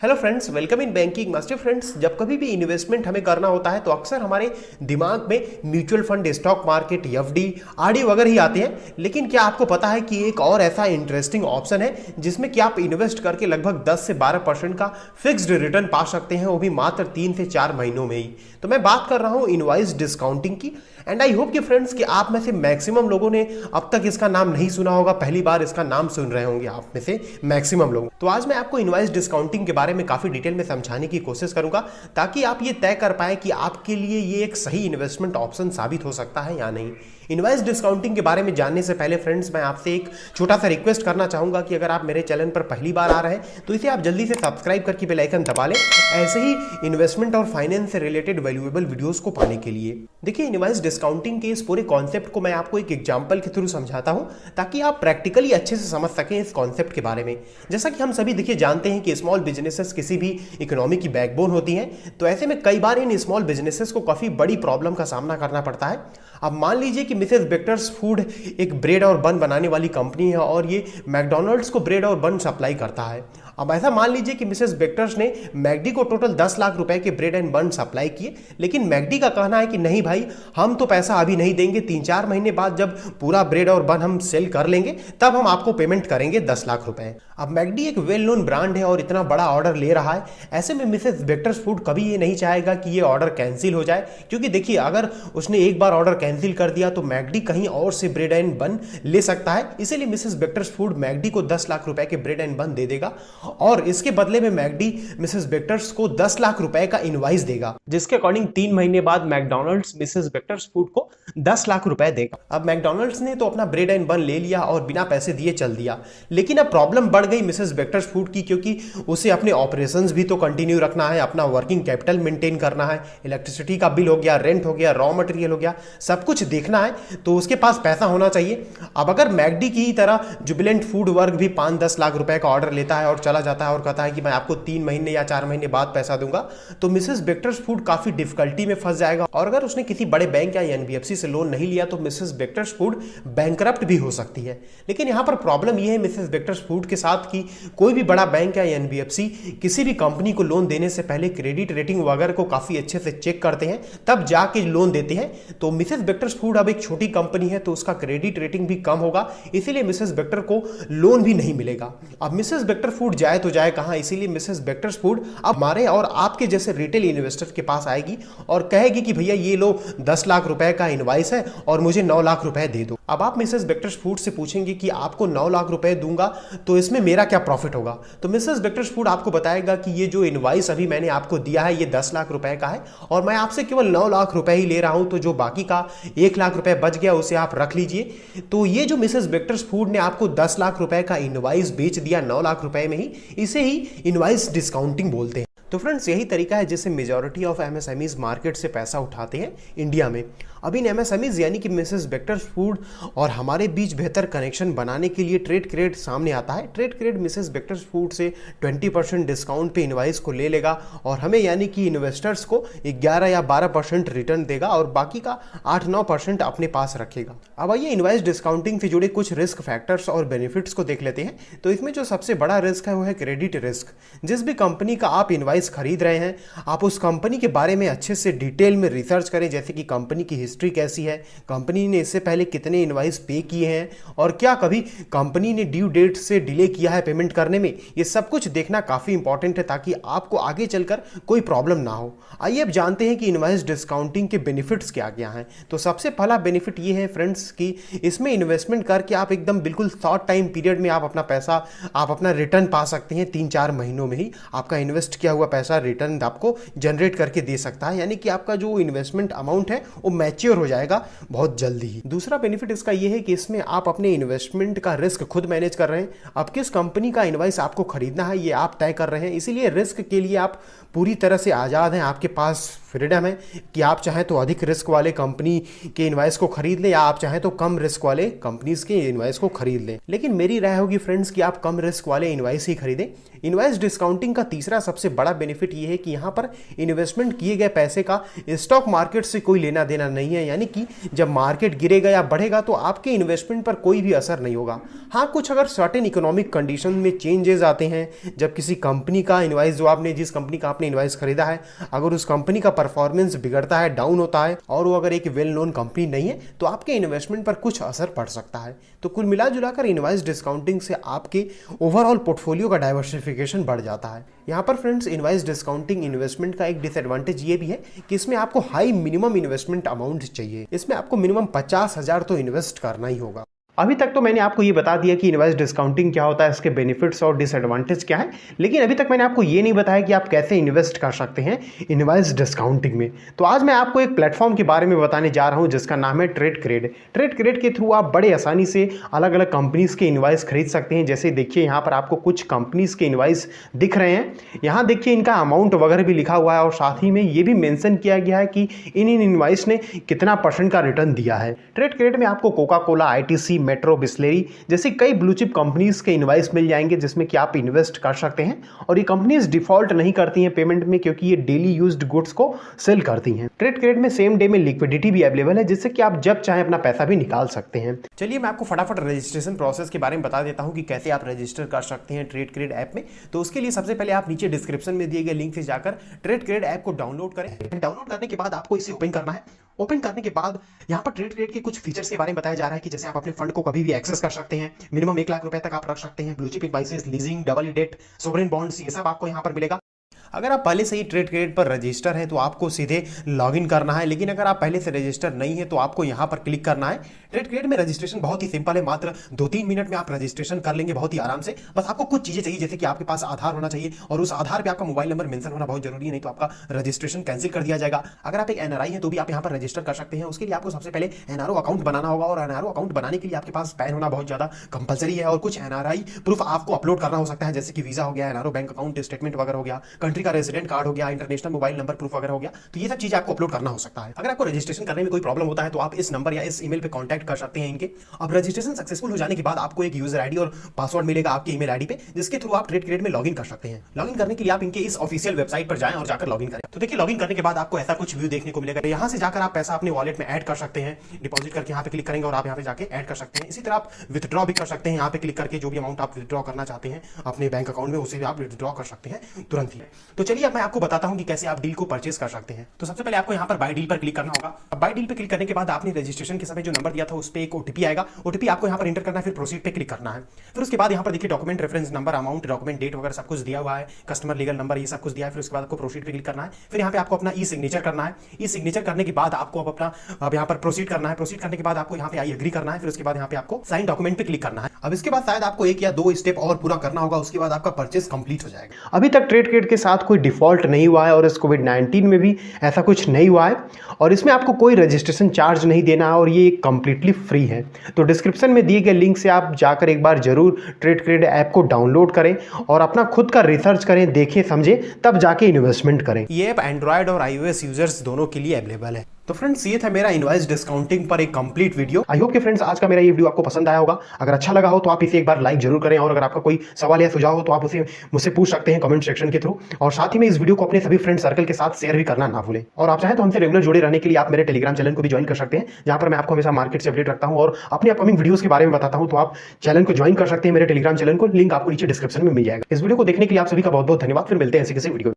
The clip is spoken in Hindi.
Hello friends, welcome in banking master. Friends, जब कभी भी इन्वेस्टमेंट हमें करना होता है तो अक्सर हमारे दिमाग में mutual fund, stock market, FD, RD वगैरह ही आते हैं। लेकिन क्या आपको पता है कि एक और ऐसा इंटरेस्टिंग ऑप्शन है जिसमें कि आप इन्वेस्ट करके लगभग 10 से 12% का फिक्स्ड रिटर्न पा सकते हैं, वो भी मात्र 3 से 4 महीनों में ही। तो मैं बात कर रहा हूं इनवॉइस डिस्काउंटिंग की। एंड आई होप कि फ्रेंड्स कि आप में से मैक्सिमम लोगों ने अब तक इसका नाम नहीं सुना होगा, पहली बार इसका नाम सुन रहे होंगे आप में से मैक्सिमम लोग। तो आज मैं आपको इनवॉइस डिस्काउंटिंग के बारे में काफी डिटेल में समझाने की कोशिश करूंगा ताकि आप ये तय कर पाए कि आपके लिए ये एक सही इन्वेस्टमेंट ऑप्शन साबित हो सकता है या नहीं। इनवॉइस डिस्काउंटिंग के बारे में जानने से पहले फ्रेंड्स, मैं आपसे एक छोटा सा रिक्वेस्ट करना चाहूंगा कि अगर आप मेरे चैनल पर पहली बार आ रहे हैं तो इसे आप जल्दी से सब्सक्राइब करके बेल आइकन दबा लें, ऐसे ही इन्वेस्टमेंट और फाइनेंस से रिलेटेड वैल्यूएबल वीडियोस को पाने के लिए। देखिए, इनवॉइस डिस्काउंटिंग के इस पूरे कॉन्सेप्ट को मैं आपको एक एग्जांपल के थ्रू समझाता हूं ताकि आप प्रैक्टिकली अच्छे से समझ सकें इस कॉन्सेप्ट के बारे में। जैसा कि हम सभी देखिए जानते हैं कि स्मॉल बिजनेसेस किसी भी इकोनॉमी की बैकबोन होती हैं, तो ऐसे में कई बार इन स्मॉल बिजनेसेस को काफी बड़ी प्रॉब्लम का सामना करना पड़ता है। अब मान लीजिए कि मिसेस बेकर्स फूड एक ब्रेड और बन बनाने वाली कंपनी है और ये मैकडॉनल्ड्स को ब्रेड और बन सप्लाई करता है। अब ऐसा मान लीजिए कि मिसेस बेकर्स ने मैकडी को टोटल 10 लाख रुपए के ब्रेड एंड बन सप्लाई किए, लेकिन मैकडी का कहना है कि नहीं भाई, हम तो पैसा अभी नहीं देंगे, 3-4 महीने बाद जब पूरा ब्रेड और बन हम सेल कर लेंगे तब हम आपको पेमेंट करेंगे 10 लाख रुपए। अब मैकडी एक वेल नोन ब्रांड है और इतना बड़ा ऑर्डर ले रहा है, ऐसे में मिसेस बेकर्स फूड कभी ये नहीं चाहेगा कि ये ऑर्डर कैंसिल हो जाए, क्योंकि देखिए अगर उसने एक बार ऑर्डर कैंसिल कर दिया तो मैकडी कहीं और से ब्रेड एंड बन ले सकता है। इसीलिए मिसेस बेकर्स फूड मैकडी को 10 लाख रुपए के ब्रेड एंड बन दे देगा और इसके बदले में मैकडी मिसेस बेकर्स को 10 लाख रुपए का इनवॉइस देगा, जिसके अकॉर्डिंग 3 महीने बाद मैकडॉनल्ड्स मिसेस बेकर्स फूड को 10 लाख रुपए देगा। अब मैकडॉनल्ड्स ने तो अपना ब्रेड एंड बन ले लिया और बिना पैसे दिए चल दिया, लेकिन अब प्रॉब्लम बढ़ गई मिसेस बेकर्स फूड की, क्योंकि उसे अपने ऑपरेशंस भी तो कंटिन्यू रखना है, अपना वर्किंग कैपिटल मेंटेन करना है, इलेक्ट्रिसिटी का बिल हो गया, रेंट हो गया, रॉ मटेरियल हो गया, सब कुछ देखना है, तो उसके पास पैसा होना चाहिए। अब अगर मैकडी की तरह जुबिलेंट फूड वर्क भी 5-10 लाख रुपए का ऑर्डर लेता है और चला जाता है और कहता है कि मैं आपको 3 महीने या 4 महीने बाद पैसा दूंगा, तो मिसेस बेकर्स फूड काफी डिफिकल्टी में फंस जाएगा। और अगर उसने किसी बड़े बैंक या एनबीएफसी से लोन नहीं लिया तो मिसेस बेकर्स फूड बैंकरप्ट भी हो सकती है। लेकिन यहां पर प्रॉब्लम यह है मिसेस बेकर्स फूड के साथ कि कोई भी बड़ा बैंक या एनबीएफसी किसी भी कंपनी को लोन देने से पहले क्रेडिट रेटिंग वगैरह को काफी अच्छे से चेक करते हैं, तब जाके लोन देते हैं। तो मिसेस बेकर्स फूड अब एक छोटी कंपनी है तो उसका क्रेडिट रेटिंग भी कम होगा, इसीलिए मिसेस बेकर को लोन भी नहीं मिलेगा। अब मिसेस बेकर फूड जाए तो जाए कहां, इसीलिए मिसेस बेकर्स फूड अब हमारे और आपके जैसे रिटेल इन्वेस्टर के पास आएगी और कहेगी कि भैया ये लो 10 लाख रुपए का इनवॉइस है और मुझे 9 लाख रुपए दे दो। अब आप मिसेस बेकर्स फूड से पूछेंगे कि आपको 9 लाख रुपए दूंगा तो इसमें मेरा क्या प्रॉफिट होगा, तो मिसेस बेकर्स फूड आपको बताएगा कि ये जो इनवॉइस अभी मैंने आपको दिया है ये 10 लाख रुपए का है और मैं आपसे केवल 9 लाख रुपए ही ले रहा हूं, तो जो बाकी का 1 लाख रुपए बच गया उसे आप रख लीजिए। तो ये जो मिसेस बेकर्स फूड ने आपको 10 लाख रुपए का इनवॉइस बेच दिया 9 लाख रुपए में ही, इसे ही इनवॉइस डिस्काउंटिंग बोलते हैं। तो फ्रेंड्स, यही तरीका है जिससे मेजॉरिटी ऑफ एमएसएमईज मार्केट से पैसा उठाते हैं इंडिया में। अब इन एमएसएमईज यानी कि मिसेस बेकर्स फूड और हमारे बीच बेहतर कनेक्शन बनाने के लिए ट्रेड क्रेड सामने आता है। Trade cred Mrs Bakers food से 20% डिस्काउंट पे इनवॉइस को ले लेगा और हमें यानी कि इन्वेस्टर्स को 11 या 12% रिटर्न देगा और बाकी का 8-9% अपने पास रखेगा। अब आइए इनवॉइस डिस्काउंटिंग से जुड़े कुछ रिस्क फैक्टर्स और बेनिफिट्स को देख लेते हैं। तो इसमें जो सबसे बड़ा रिस्क है वो है क्रेडिट रिस्क। जिस भी कंपनी का आप इनवॉइस खरीद रहे हैं, आप उस कंपनी के बारे में अच्छे से डिटेल में रिसर्च करें, जैसे कि कंपनी की हिस्ट्री कैसी है, कंपनी ने इससे पहले कितने इनवॉइस पे किए हैं और क्या कभी कंपनी ने ड्यू डेट से डिले किया है पेमेंट करने में। ये सब कुछ देखना काफी इंपॉर्टेंट है ताकि आपको आगे चलकर कोई प्रॉब्लम ना हो। आइए अब जानते हैं कि इनवॉइस डिस्काउंटिंग के बेनिफिट्स क्या क्या हैं। तो सबसे पहला बेनिफिट ये है फ्रेंड्स कि इसमें इन्वेस्टमेंट करके आप एकदम बिल्कुल शॉर्ट टाइम पीरियड में आप अपना पैसा, आप अपना रिटर्न पा सकते हैं। 3-4 महीनों में ही आपका इन्वेस्ट किया हुआ पैसा रिटर्न आपको जनरेट करके दे सकता है, यानी कि आपका जो इन्वेस्टमेंट अमाउंट है वो मैच्योर हो जाएगा बहुत जल्दी ही। दूसरा बेनिफिट इसका यह है कि इसमें आप अपने इन्वेस्टमेंट का रिस्क खुद मैनेज कर रहे हैं। अब किस कंपनी का इनवॉइस आपको खरीदना है ये आप तय कर रहे हैं, इसीलिए रिस्क के लिए आप पूरी तरह से आजाद हैं। आपके पास फ्रीडम है कि आप चाहें तो अधिक रिस्क वाले कंपनी के इनवॉइस को खरीद लें या आप चाहें तो कम रिस्क वाले कंपनीज के इनवॉइस को खरीद लें। लेकिन मेरी राय होगी फ्रेंड्स कि आप कम रिस्क वाले इनवॉइस ही खरीदें। इनवॉइस डिस्काउंटिंग का तीसरा सबसे बड़ा बेनिफिट ये है कि यहाँ पर इन्वेस्टमेंट किए गए पैसे का स्टॉक मार्केट से कोई लेना देना नहीं है, यानी कि जब मार्केट गिरेगा या बढ़ेगा तो आपके इन्वेस्टमेंट पर कोई भी असर नहीं होगा। हाँ, कुछ अगर सर्टेन इकोनॉमिक कंडीशन में चेंजेस आते हैं, जब किसी कंपनी का इनवॉइस जो आपने जिस कंपनी का आपने इनवॉइस खरीदा है अगर उस कंपनी का परफॉर्मेंस बिगड़ता है, डाउन होता है और वो अगर एक वेल नोन कंपनी नहीं है तो आपके इन्वेस्टमेंट पर कुछ असर पड़ सकता है। तो कुल मिला जुलाकर इनवॉइस डिस्काउंटिंग से आपके ओवरऑल पोर्टफोलियो का डाइवर्सिफिकेशन बढ़ जाता है। यहाँ पर फ्रेंड्स इनवॉइस डिस्काउंटिंग इन्वेस्टमेंट का एक डिसएडवांटेज ये भी है कि इसमें आपको हाई मिनिमम इन्वेस्टमेंट अमाउंट चाहिए। इसमें आपको मिनिमम 50,000 तो इन्वेस्ट करना ही होगा। अभी तक तो मैंने आपको ये बता दिया कि इनवॉइस डिस्काउंटिंग क्या होता है, इसके बेनिफिट्स और डिसएडवांटेज क्या है, लेकिन अभी तक मैंने आपको ये नहीं बताया कि आप कैसे इन्वेस्ट कर सकते हैं इनवॉइस डिस्काउंटिंग में। तो आज मैं आपको एक प्लेटफॉर्म के बारे में बताने जा रहा हूं जिसका नाम है ट्रेडक्रेड। ट्रेडक्रेड के थ्रू आप बड़े आसानी से अलग अलग कंपनीज के इनवॉइस खरीद सकते हैं। जैसे देखिए यहाँ पर आपको कुछ कंपनीज के इनवॉइस दिख रहे हैं, यहाँ देखिए इनका अमाउंट वगैरह भी लिखा हुआ है और साथ ही में ये भी मेंशन किया गया है कि इन इनवॉइस ने कितना % का रिटर्न दिया है। ट्रेडक्रेड में आपको Coca Cola, ITC, metro, Bisleri जैसी कई ब्लू चिप कंपनीज के इनवॉइस मिल जाएंगे जिसमें कि आप इन्वेस्ट कर सकते हैं। और ये कंपनीज डिफॉल्ट नहीं करती हैं पेमेंट में, क्योंकि ये डेली यूज्ड गुड्स को सेल करती हैं। ट्रेडक्रेड में सेम डे में लिक्विडिटी भी अवेलेबल है जिससे कि आप जब चाहें अपना पैसा भी निकाल सकते हैं। चलिए मैं आपको फटाफट रजिस्ट्रेशन प्रोसेस के बारे में बता देता हूं कि कैसे आप रजिस्टर कर सकते हैं ट्रेडक्रेड ऐप में। तो उसके लिए सबसे पहले आप नीचे डिस्क्रिप्शन में दिए गए लिंक से जाकर ट्रेडक्रेड ऐप को डाउनलोड करें। डाउनलोड करने के बाद आपको इसे ओपन करना है। ओपन करने के बाद यहाँ पर ट्रेडक्रेड के कुछ फीचर्स के बारे में बताया जा रहा है कि जैसे आप अपने फंड को कभी भी एक्सेस कर सकते हैं, मिनिमम 1 लाख रुपए तक आप रख सकते हैं, blue chip invoices, leasing, double debt, sovereign bonds, ये सब आपको यहाँ पर मिलेगा। अगर आप पहले से ही ट्रेडक्रेड पर रजिस्टर हैं तो आपको सीधे लॉगिन करना है, लेकिन अगर आप पहले से रजिस्टर नहीं है तो आपको यहाँ पर क्लिक करना है। ट्रेडक्रेड में रजिस्ट्रेशन बहुत ही सिंपल है, मात्र 2-3 मिनट में आप रजिस्ट्रेशन कर लेंगे बहुत ही आराम से। बस आपको कुछ चीजें चाहिए, जैसे कि आपके पास आधार होना चाहिए और उस आधार पे आपका मोबाइल नंबर मेंशन होना बहुत जरूरी है, नहीं तो आपका रजिस्ट्रेशन कैंसिल कर दिया जाएगा। अगर आप एक NRI है तो भी आप यहाँ पर रजिस्टर कर सकते हैं। उसके लिए आपको सबसे पहले NRO अकाउंट बनाना होगा और NRO अकाउंट बनाने के लिए आपके पास पैन होना बहुत ज्यादा कंपलसरी है और कुछ NRI प्रूफ आपको अपलोड करना हो सकता है, जैसे कि वीजा हो गया, NRO बैंक अकाउंट स्टेटमेंट वगैरह हो गया, कंट्री का रेजिडेंट कार्ड हो गया, इंटरनेशनल मोबाइल नंबर प्रूफ वगैरह हो गया। तो ये सब चीजें आपको अपलोड करना हो सकता है। अगर आपको रजिस्ट्रेशन करने में कोई प्रॉब्लम होता है तो आप इस नंबर या इस ईमेल पे कांटेक्ट कर सकते हैं इनके। अब रजिस्ट्रेशन सक्सेसफुल हो जाने के बाद आपको एक यूजर आईडी और पासवर्ड मिलेगा आपके ईमेल आईडी पे, जिसके थ्रू आप ट्रेडक्रेड में लॉगिन कर सकते हैं। लॉगिन करने के लिए आप इनके इस ऑफिशियल वेबसाइट पर जाएं और जाकर लॉगिन करें। तो देखिए लॉगिन करने के बाद आपको ऐसा कुछ व्यू देखने को मिलेगा। यहाँ से जाकर आप पैसा अपने वॉलेट में ऐड कर सकते हैं। डिपॉजिट करके यहाँ पे क्लिक करेंगे और आप यहाँ पे जाके ऐड कर सकते हैं। इसी तरह आप विथड्रॉ भी कर सकते हैं। यहाँ पे क्लिक करके जो भी अमाउंट आप विथड्रॉ करना चाहते हैं अपने बैंक अकाउंट में उसे भी आप विथड्रॉ कर सकते हैं तुरंत ही। तो चलिए अब मैं आपको बताता हूँ कि कैसे आप डील को परचेज कर सकते हैं। तो सबसे पहले आपको यहाँ पर बाय डील पर क्लिक करना होगा। अब बाय डील पे क्लिक करने के बाद आपने रजिस्ट्रेशन के समय जो नंबर दिया था उस पर एक OTP आएगा। OTP आपको यहाँ पर एंटर करना है, फिर प्रोसीड पे क्लिक करना है। फिर उसके बाद यहाँ पर देखिए document reference number, amount, document date वगैरह सब कुछ दिया हुआ है, कस्टमर लीगल नंबर ये सब कुछ दिया है। फिर उसके बाद आपको प्रोसीड पे क्लिक करना है। फिर यहाँ पे आपको अपना ई-सिग्नेचर करना है। ई-सिग्नेचर करने के बाद आपको अब यहाँ पर प्रोसीड करना है। प्रोसीड करने के बाद आपको यहाँ पे आई एग्री करना है। फिर उसके बाद यहाँ पे आपको साइन डॉक्यूमेंट पे क्लिक करना है। अब इसके बाद शायद आपको 1 या 2 स्टेप और पूरा करना होगा, उसके बाद आपका परचेस कंप्लीट हो जाएगा। अभी तक ट्रेडक्रेड के साथ कोई डिफॉल्ट नहीं हुआ है और इस कोविड-19 में भी ऐसा कुछ नहीं हुआ है और इसमें आपको कोई रजिस्ट्रेशन चार्ज नहीं देना है और ये कंप्लीटली फ्री है। तो डिस्क्रिप्शन में दिए गए लिंक से आप जाकर एक बार जरूर ट्रेडक्रेड ऐप को डाउनलोड करें और अपना खुद का रिसर्च करें, देखें, समझें, तब जाके इन्वेस्टमेंट करें। ये ऐप एंड्रॉयड और iOS यूजर्स दोनों के लिए अवेलेबल है। तो फ्रेंड्स ये था मेरा इनवॉइस डिस्काउंटिंग पर एक कंप्लीट वीडियो। आई होप कि फ्रेंड्स आज का मेरा ये वीडियो आपको पसंद आया होगा। अगर अच्छा लगा हो तो आप इसे एक बार लाइक जरूर करें और अगर आपका कोई सवाल या सुझाव हो तो आप उसे मुझसे पूछ सकते हैं कमेंट सेक्शन के थ्रू। और साथ ही में इस वीडियो को अपने सभी फ्रेंड सर्कल के साथ शेयर भी करना ना भूलें। और आप चाहें तो हमसे रेगुलर जुड़े रहने के लिए आप मेरे टेलीग्राम चैनल को भी ज्वाइन कर सकते हैं, जहां पर मैं आपको हमेशा मार्केट से अपडेट रखता हूं और अपनी अपकमिंग वीडियोस के बारे में बताता हूं। तो आप चैनल को ज्वाइन कर सकते हैं, मेरे टेलीग्राम चैनल को, लिंक आपको नीचे डिस्क्रिप्शन में मिल जाएगा। इस वीडियो को देखने के लिए आप सभी का बहुत बहुत धन्यवाद। फिर मिलते हैं ऐसे किसी वीडियो।